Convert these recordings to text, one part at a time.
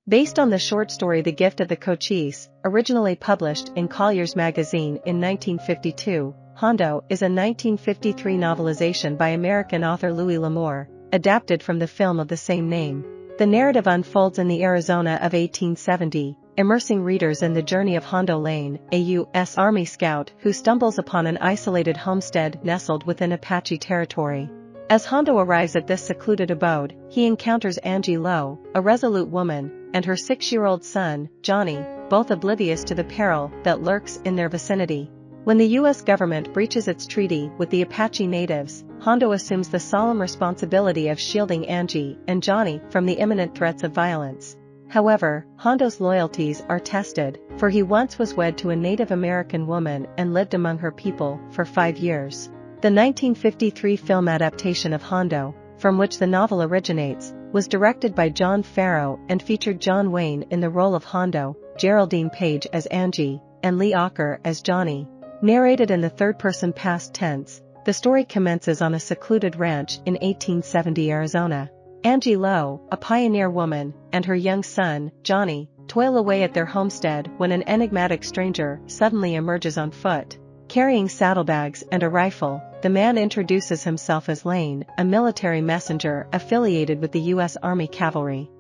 Based on the short story The Gift of the Cochise, originally published in Collier's magazine in 1952, Hondo is a 1953 novelization by American author Louis L'Amour, adapted from the film of the same name. The narrative unfolds in the Arizona of 1870, immersing readers in the journey of Hondo Lane, a U.S. Army scout who stumbles upon an isolated homestead nestled within Apache territory. As Hondo arrives at this secluded abode, he encounters Angie Lowe, a resolute woman, and her 6-year-old son, Johnny, both oblivious to the peril that lurks in their vicinity. When the U.S. government breaches its treaty with the Apache natives, Hondo assumes the solemn responsibility of shielding Angie and Johnny from the imminent threats of violence. However, Hondo's loyalties are tested, for he once was wed to a Native American woman and lived among her people for 5 years. The 1953 film adaptation of Hondo, from which the novel originates, was directed by John Farrow and featured John Wayne in the role of Hondo, Geraldine Page as Angie, and Lee Ocker as Johnny. Narrated in the third-person past tense, the story commences on a secluded ranch in 1870 Arizona. Angie Lowe, a pioneer woman, and her young son, Johnny, toil away at their homestead when an enigmatic stranger suddenly emerges on foot. Carrying saddlebags and a rifle, the man introduces himself as Lane, a military messenger affiliated with the U.S. Army Cavalry.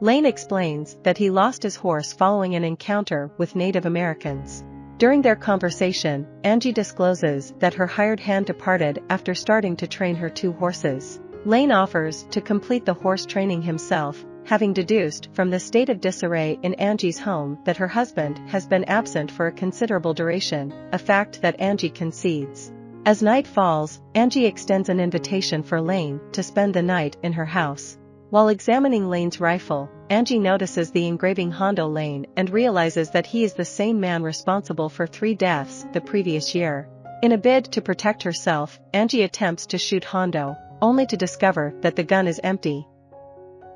Lane explains that he lost his horse following an encounter with Native Americans. During their conversation, Angie discloses that her hired hand departed after starting to train her 2 horses. Lane offers to complete the horse training himself, having deduced from the state of disarray in Angie's home that her husband has been absent for a considerable duration, a fact that Angie concedes. As night falls, Angie extends an invitation for Lane to spend the night in her house. While examining Lane's rifle, Angie notices the engraving Hondo Lane and realizes that he is the same man responsible for 3 deaths the previous year. In a bid to protect herself, Angie attempts to shoot Hondo, only to discover that the gun is empty.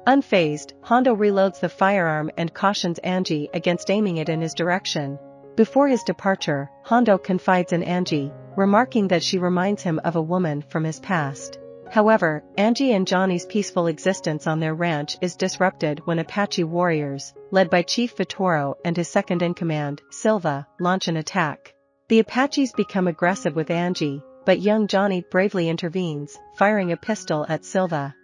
Unfazed, Hondo reloads the firearm and cautions Angie against aiming it in his direction. Before his departure, Hondo confides in Angie, remarking that she reminds him of a woman from his past. However, Angie and Johnny's peaceful existence on their ranch is disrupted when Apache warriors, led by Chief Vittoro and his second-in-command, Silva, launch an attack. The Apaches become aggressive with Angie, but young Johnny bravely intervenes, firing a pistol at Silva.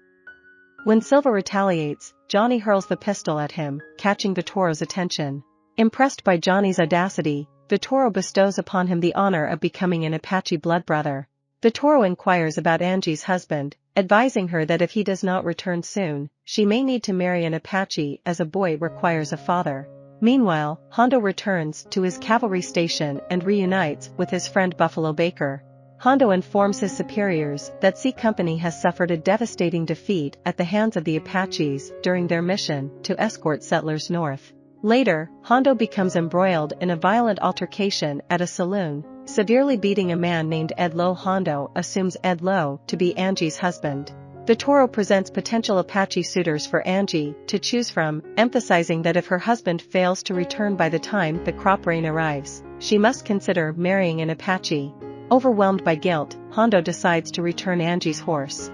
When Silva retaliates, Johnny hurls the pistol at him, catching Vittoro's attention. Impressed by Johnny's audacity, Vittoro bestows upon him the honor of becoming an Apache blood brother. Vittoro inquires about Angie's husband, advising her that if he does not return soon, she may need to marry an Apache as a boy requires a father. Meanwhile, Hondo returns to his cavalry station and reunites with his friend Buffalo Baker. Hondo informs his superiors that C Company has suffered a devastating defeat at the hands of the Apaches during their mission to escort settlers north. Later, Hondo becomes embroiled in a violent altercation at a saloon, severely beating a man named Ed Lowe. Hondo assumes Ed Lowe to be Angie's husband. Vittoro presents potential Apache suitors for Angie to choose from, emphasizing that if her husband fails to return by the time the crop rain arrives, she must consider marrying an Apache. Overwhelmed by guilt, Hondo decides to return Angie's horse.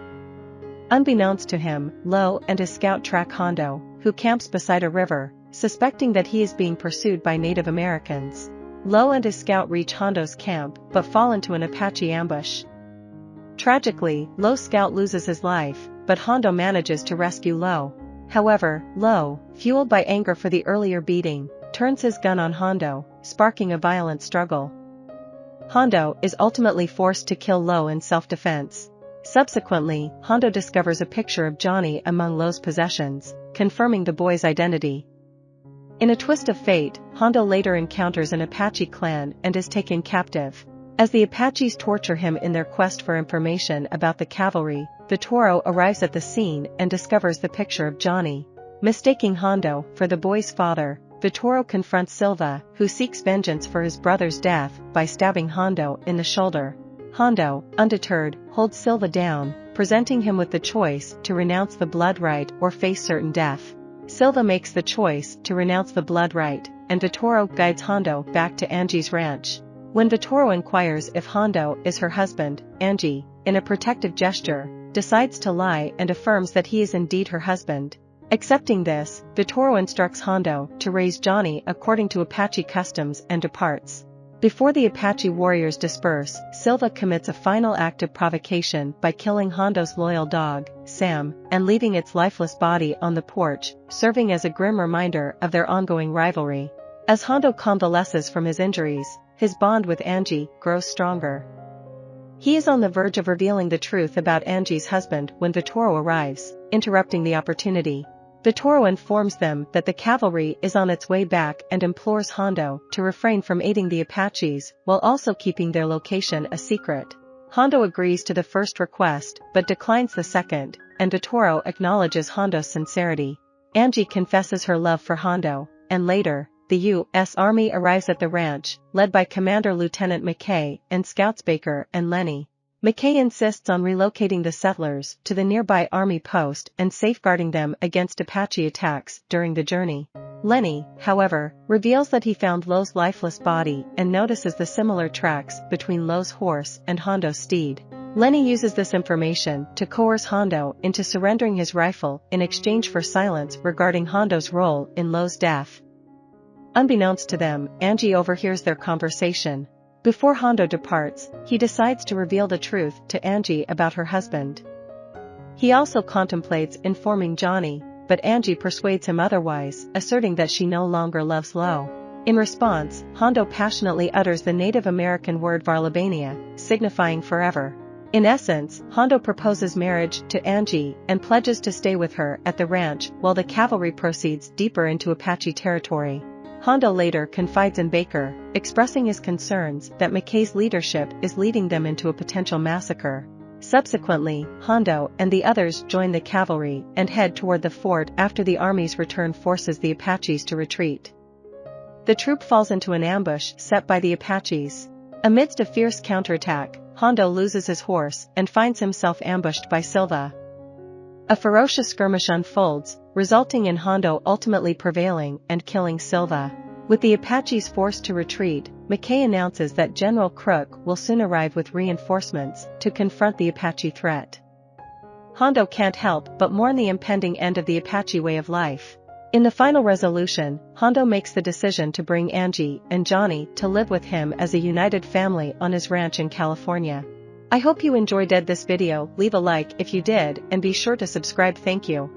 Unbeknownst to him, Lowe and his scout track Hondo, who camps beside a river, suspecting that he is being pursued by Native Americans. Lowe and his scout reach Hondo's camp but fall into an Apache ambush. Tragically, Lowe's scout loses his life, but Hondo manages to rescue Lowe. However, Lowe, fueled by anger for the earlier beating, turns his gun on Hondo, sparking a violent struggle. Hondo is ultimately forced to kill Lowe in self-defense. Subsequently, Hondo discovers a picture of Johnny among Lowe's possessions, confirming the boy's identity. In a twist of fate, Hondo later encounters an Apache clan and is taken captive. As the Apaches torture him in their quest for information about the cavalry, Vittoro arrives at the scene and discovers the picture of Johnny. Mistaking Hondo for the boy's father, Vittoro confronts Silva, who seeks vengeance for his brother's death by stabbing Hondo in the shoulder. Hondo, undeterred, holds Silva down, presenting him with the choice to renounce the blood right or face certain death. Silva makes the choice to renounce the blood right, and Vittoro guides Hondo back to Angie's ranch. When Vittoro inquires if Hondo is her husband, Angie, in a protective gesture, decides to lie and affirms that he is indeed her husband. Accepting this, Vittoro instructs Hondo to raise Johnny according to Apache customs and departs. Before the Apache warriors disperse, Silva commits a final act of provocation by killing Hondo's loyal dog, Sam, and leaving its lifeless body on the porch, serving as a grim reminder of their ongoing rivalry. As Hondo convalesces from his injuries, his bond with Angie grows stronger. He is on the verge of revealing the truth about Angie's husband when Vittoro arrives, interrupting the opportunity. Vittoro informs them that the cavalry is on its way back and implores Hondo to refrain from aiding the Apaches while also keeping their location a secret. Hondo agrees to the first request but declines the second, and Vittoro acknowledges Hondo's sincerity. Angie confesses her love for Hondo, and later, the U.S. Army arrives at the ranch, led by Commander Lieutenant McKay and Scouts Baker and Lenny. McKay insists on relocating the settlers to the nearby army post and safeguarding them against Apache attacks during the journey. Lenny, however, reveals that he found Lowe's lifeless body and notices the similar tracks between Lowe's horse and Hondo's steed. Lenny uses this information to coerce Hondo into surrendering his rifle in exchange for silence regarding Hondo's role in Lowe's death. Unbeknownst to them, Angie overhears their conversation. Before Hondo departs, he decides to reveal the truth to Angie about her husband. He also contemplates informing Johnny, but Angie persuades him otherwise, asserting that she no longer loves Lowe. In response, Hondo passionately utters the Native American word Varlabania, signifying forever. In essence, Hondo proposes marriage to Angie and pledges to stay with her at the ranch while the cavalry proceeds deeper into Apache territory. Hondo later confides in Baker, expressing his concerns that McKay's leadership is leading them into a potential massacre. Subsequently, Hondo and the others join the cavalry and head toward the fort after the army's return forces the Apaches to retreat. The troop falls into an ambush set by the Apaches. Amidst a fierce counterattack, Hondo loses his horse and finds himself ambushed by Silva. A ferocious skirmish unfolds, resulting in Hondo ultimately prevailing and killing Silva. With the Apaches forced to retreat, McKay announces that General Crook will soon arrive with reinforcements to confront the Apache threat. Hondo can't help but mourn the impending end of the Apache way of life. In the final resolution, Hondo makes the decision to bring Angie and Johnny to live with him as a united family on his ranch in California. I hope you enjoyed this video. Leave a like if you did and be sure to subscribe. Thank you.